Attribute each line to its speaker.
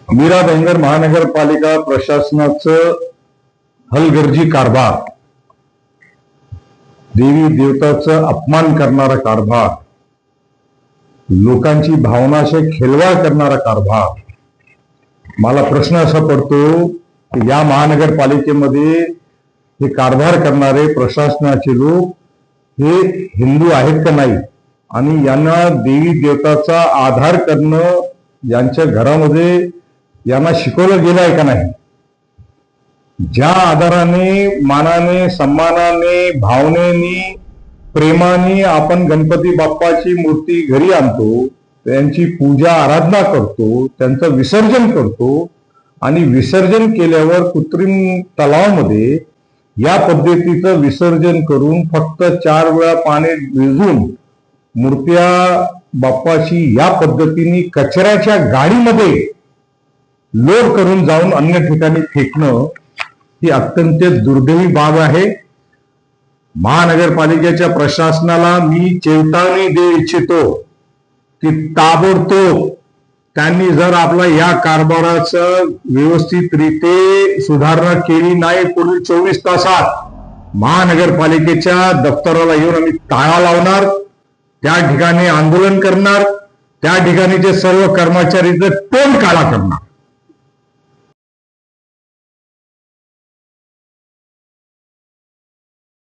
Speaker 1: मीरा भाईंदर महानगरपालिका प्रशासनाचं हलगर्जी कारभार, देवी देवताचा अपमान करणारा कारभार, लोकांची भावनाशी खेळवाड करणारा कारभार. मला प्रश्न असा पडतो की या महानगरपालिकेमध्ये हे कारभार करणारे प्रशासनाचे लोक हे हिंदू आहेत का नाही, आणि यांना देवी देवताचा आधार करणं यांच्या घरामध्ये यांना शिकवलं गेलं आहे का नाही. ज्या आधाराने, मानाने, सन्मानाने, भावनेने, प्रेमाने आपण गणपती बाप्पाची मूर्ती घरी आणतो, त्यांची पूजा आराधना करतो, त्यांचं विसर्जन करतो, आणि विसर्जन केल्यावर कृत्रिम तलावामध्ये या पद्धतीचं विसर्जन करून फक्त 4 वेळा पाणी भिजवून मूर्त्या बाप्पाची या पद्धतीने कचऱ्याच्या गाडीमध्ये लोड करून जाऊन अन्य ठिकाणी फेकणं ही अत्यंत दुर्दैवी बाब आहे. महानगरपालिकेच्या प्रशासनाला मी चेतावणी देऊ इच्छितो की ताबडतोब त्यांनी जर आपला या कारभाराचं व्यवस्थितरित्या सुधारणा केली नाही, पुढील 24 तासात महानगरपालिकेच्या दफ्तराला येऊन आम्ही टाळा लावणार, त्या ठिकाणी आंदोलन करणार, त्या ठिकाणीचे सर्व कर्मचारीचं तोंड काळा करणार.